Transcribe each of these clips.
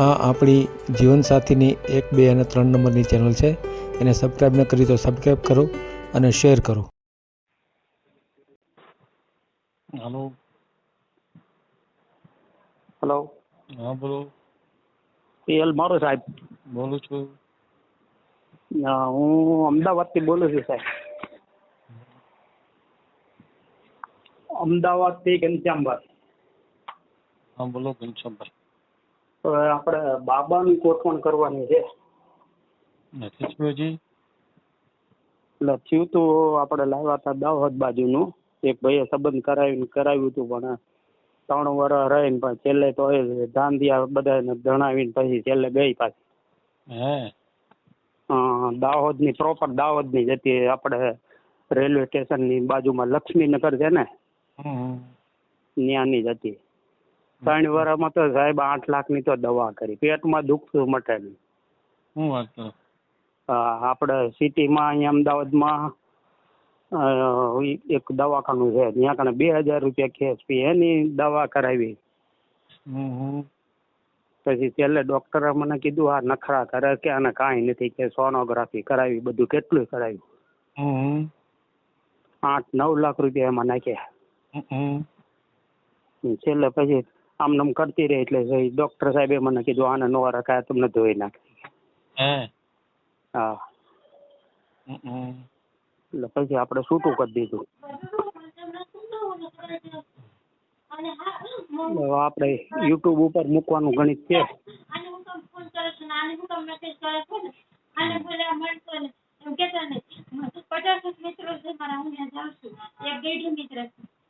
આ આપણી જીવનસાથીની 1, 2 અને 3 નંબરની ચેનલ છે. એને સબસ્ક્રાઈબ ન કરી તો સબસ્ક્રાઈબ કરો અને શેર કરો. હાલો. હેલો. હા બોલો. પીએલ મારો સાહેબ. બોલું છું. હું અમદાવાદથી બોલું છું સાહેબ. અમદાવાદથી ઘનશ્યામભાઈ. હા બોલો ઘનશ્યામભાઈ. તો આપણે બાબાની ગોઠવણ કરવાની છે. નથી થયું હજી? એટલે થયું તો આપણે લાવ્યા હતા દાહોદ બાજુનું. એક ભાઈએ સંબંધ કરાવ્યું હતું પણ 3 વર્ષ રહીને પણ છેલ્લે તો એ ધાંધિયા બધાને જણાવીને પછી છેલ્લે ગઈ પાછી. હે? દાહોદની પ્રોપર દાહોદની જ હતી. આપણે રેલવે સ્ટેશનની બાજુમાં લક્ષ્મીનગર છે ને ત્યાંની જ હતી. 3 વર્ષમાં તો સાહેબ 8 લાખની તો દવા કરી. પેટમાં દુખતું મટે નહીં. શું વાત કરો? આપણે સિટીમાં અહીંયા અમદાવાદમાં એક દવાખાનું છે ત્યાં કણે 2000 રૂપિયા કેસ ફી એની દવા કરાવી. પછી છેલ્લે ડોક્ટરે મને કીધું આ નખરા કરે કે આને કાંઈ નથી કે સોનોગ્રાફી કરાવી બધું કેટલું કરાવ્યું. 8-9 લાખ રૂપિયા એમાં નાખ્યા. છેલ્લે પછી આમ કરતી રહી એટલે ડોક્ટર સાહેબે મને કીધું આને નો રખાય તમને ધોઈ નાખે. હા એટલે પછી આપણે છૂટું કરી દીધું. આપણે યુટ્યુબ ઉપર મૂકવાનું ગણિત છે.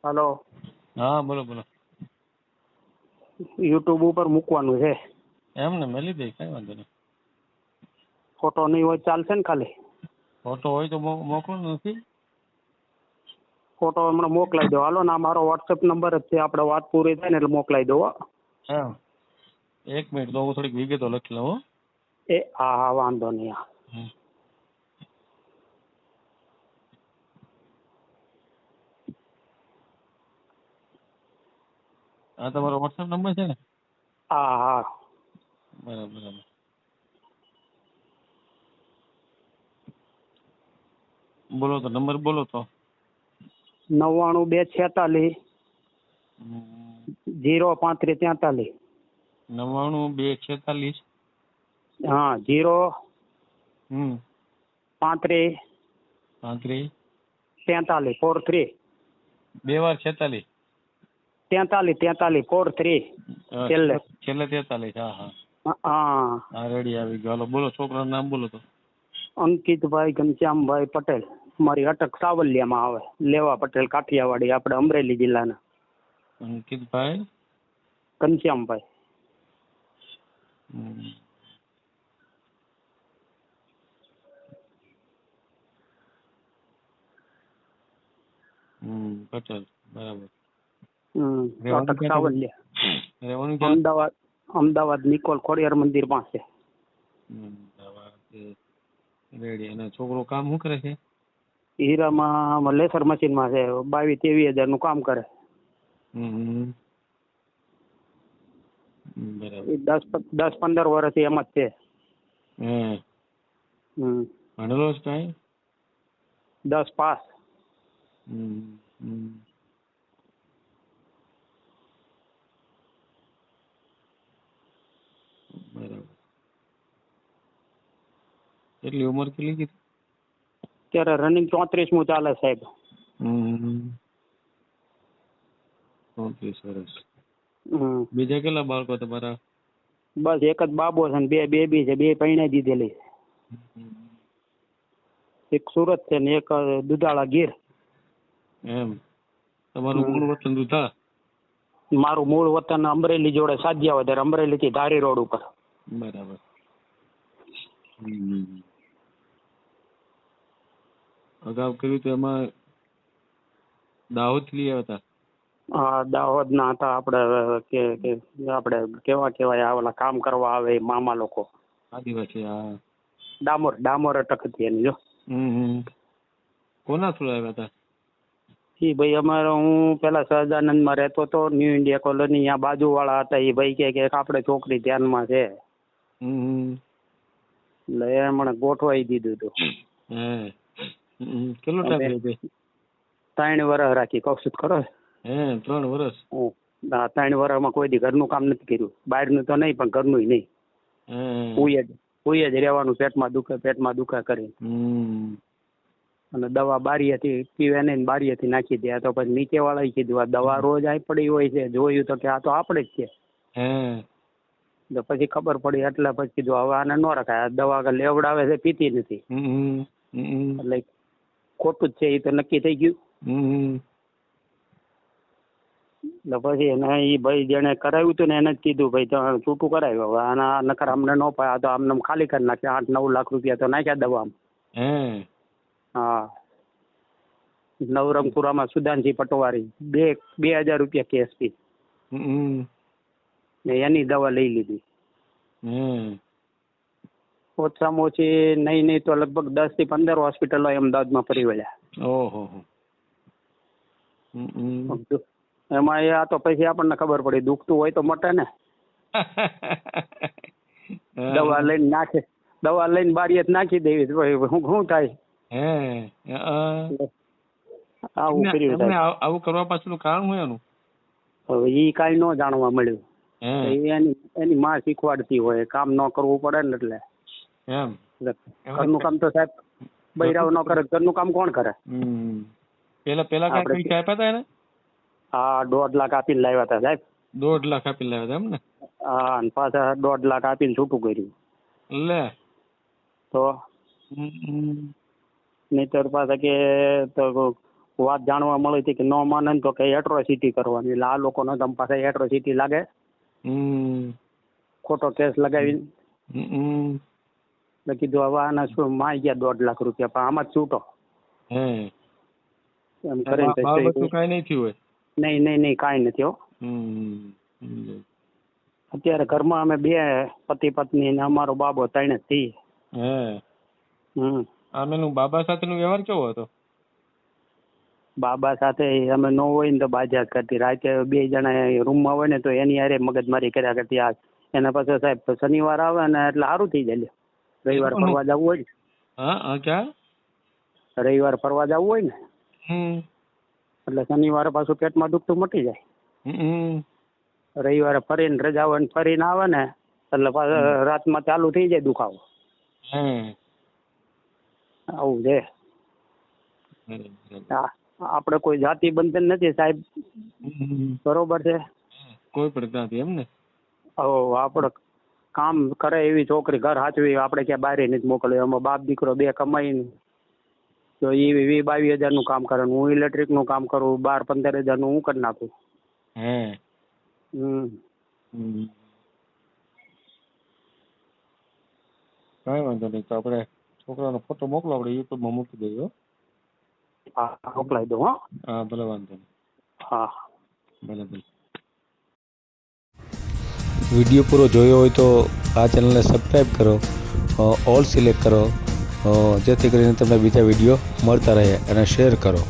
હલો. હા બોલો બોલો. યુટ્યુબ ઉપર મૂકવાનું છે. એમ ને મેલી દે કઈ વાંધો નહીં. ફોટો નહીં હોય ચાલશે ને? ખાલી ફોટો હોય તો મોકલો. નથી ફોટો હમણાં મોકલાઈ દો. હાલો ને મારો વોટ્સએપ નંબર જ છે. આપણે વાત પૂરી થાય ને એટલે મોકલાઈ દો. હા 1 મિનિટ તો હું થોડીક વિગતો લખી લઉં. હા વાંધો નહીં. હા તમારો વોટ્સએપ નંબર છે ને? હા. બરાબર. બોલો તો નંબર બોલો તો. 99-246 03543. 99-246 હા 03543 43 2 વાર 46 43 છેલ્લે 43. હા રેડી આવી ગયો. હાલો બોલો છોકરાનું નામ બોલો તો. અંકિતભાઈ ઘનશ્યામભાઈ પટેલ. મારી અટક સાવલિયામાં આવે. લેવા પટેલ કાઠિયાવાડી, આપણે અમરેલી જિલ્લાના. અંકિતભાઈ ઘનશ્યામભાઈ. પટેલ બરાબર. અટક સાવલિયા. અમદાવાદ નિકોલ ખોડિયાર મંદિર પાસે. રેડી. અને છોકરો કામ શું કરે છે? હીરામાં લેસર મશીનમાં છે. 22-23 હજારનું કામ કરે. બરાબર. 10-15 વર્ષથી એમ જ છે. ભણેલો જ કઈ? 10 પાસ. બરાબર. કેટલી ઉંમર કેટલી કીધી? અત્યારે રનિંગ 34મું ચાલે સાહેબ. 34 વર્ષ. બીજા કેટલા બાળકો તમારા? બસ એક જ બાબો છે ને 2 બેબી છે. 2 પરણાઈ દીધેલી. એક સુરત છે ને એક દુધાળા ગીર. એમ? તમારું મૂળ વતન દુધા? મારું મૂળ વતન અમરેલી જોડે સાજિયાવદર. અમરેલી થી ધારી રોડ ઉપર. બરાબર. અગાઉ કર્યું તો એમાં દાહોદ લઈ આવ્યા હતા? હા દાહોદ ના હતા. આપણે કેવાય આવેલા કામ કરવા આવે મામા લોકો. આદિવાસી. હા ડામોર અટક હતી એની. જો કોના થ્રુ આવ્યા હતા? એ ભાઈ અમારે હું પેલા સહજાનંદમાં રહેતો હતો, ન્યૂ ઇન્ડિયા કોલોની, અહીંયા બાજુવાળા હતા. એ ભાઈ કે આપણે છોકરી ધ્યાનમાં છે, હમ એટલે એ મને ગોઠવાઈ દીધું હતું. હે કેટલો ટાઈમ થયો? 3 વર્ષ રાખી, કહું છું ખરો. હે 3 વર્ષ? 3 વર્ષમાં કોઈ દી ઘરનું કામ નથી કર્યું, બહારનું તો નહીં પણ ઘરનું નહીં. ઉઈ જ રહેવાનું, પેટમાં દુખે કરી. અને દવા બારીએથી પીવે નહીં, બારીએથી નાખી દે. તો પછી નીચે વાળા કીધું આ દવા રોજ આવી પડી હોય છે, જોયું તો કે આ તો આપણે જ છે. તો પછી ખબર પડી, એટલે પછી કીધું હવે આને ન રખાય. દવા લેવડાવે છે, પીતી નથી, એટલે ખોટું જ છે એ તો નક્કી થઈ ગયું. એટલે પછી એને એ ભાઈ જેને કરાવ્યું હતું ને એને જ કીધું ભાઈ તો છૂટું કરાવ્યું. હવે આના નકર અમને ન પાય, તો આમને ખાલી કરી નાખ્યા. 8-9 લાખ રૂપિયા તો નાખ્યા દવામાં. હા, નવરંગપુરામાં સુદાનજી પટવારી 2,000 રૂપિયા કેસ ફી ને એની દવા લઈ લીધી. ઓછામાં ઓછી નહીં તો લગભગ 10 થી 15 હોસ્પિટલો અમદાવાદમાં ફરી વળ્યા. ઓહો. એમાં આ તો પછી આપણને ખબર પડી દુખતું હોય તો મટે ને. દવા લઈને નાખે, દવા લઈને બારીએ નાખી દેવી, શું થાય? આવું કર્યું થાય. આવું કરવા પાછળનું કારણ શું એનું? હવે એ કાંઈ ન જાણવા મળ્યું. એની માં શીખવાડતી હોય, કામ ન કરવું પડે ને એટલે. ઘરનું કામ તો સાહેબ બૈરાવ ન કરે, ઘરનું કામ કોણ કરે? પેલા કાંઈ પૈસા આપ્યા હતા એને? હા, 1.5 લાખ આપીને લાવ્યા હતા સાહેબ. 1.5 લાખ આપીને લાવ્યા હતા એમ ને? હા, અને પાછા 1.5 લાખ આપીને છૂટું કર્યું. લે તો નહીતર પાછા કે તો વાત જાણવા મળી હતી કે ન માને તો કે એટ્રોસિટી કરવાની. એટલે આ લોકોનો તમ પાસે એટ્રોસિટી લાગે, ખોટો કેસ લગાવીને. એટલે કીધું હવે આના શું માઈ ગયા 1.5 લાખ રૂપિયા, પણ આમાં જ છૂટો એમ કરીને કાંઈ નહીં થયું હોય? નહીં કાંઈ નથી. હો, અત્યારે ઘરમાં અમે 2 પતિ પત્ની ને અમારો બાબો 3 જ છીએ. આમેનું બાબા સાથેનો વ્યવહાર કેવો હતો? બાબા સાથે અમે ન હોય ને તો બાજા કરતી. રાતે 2 જણા રૂમમાં હોય ને તો એની હારે મગજમારી કર્યા કરતી. આ એના પછી સાહેબ શનિવાર આવે ને એટલે સારું થઈ જાય. રવિવાર ફરવા જવું હોય ને, ક્યાં રવિવાર ફરવા જવું હોય ને એટલે શનિવારે પાછું પેટમાં દુખતું મટી જાય. રવિવારે ફરીને રજા હોય ને ફરીને આવે ને એટલે પાછું રાતમાં ચાલુ થઈ જાય દુખાવો. આવું છે. આપણે કોઈ જાતિ બંધન નથી સાહેબ, બરોબર છે? કોઈ પણ જાતિ એમ ને? આપણે કામ કરે એવી છોકરી, ઘર સાચવી, આપણે ક્યાં બહાર નથી મોકલે. એમાં બાપ દીકરો 2 કમાઈને તો એ 20-22 હજારનું કામ કરે, હું ઇલેક્ટ્રિકનું કામ કરું, 12-15 હજારનું હું કરી નાખું. કાંઈ વાંધો નહીં, તો આપણે છોકરાનો ફોટો મોકલો, આપણે યુટ્યુબમાં મૂકી દઈએ. હા, મોકલાવી દો. હા, ભલે, વાંધો નહીં. હા, ભલે. વિડીયો પૂરો જોયો હોય તો આ ચેનલને સબસ્ક્રાઈબ કરો, ઓલ સિલેક્ટ કરો, જેથી કરીને તમને બીજા વિડીયો મળતા રહે, અને શેર કરો.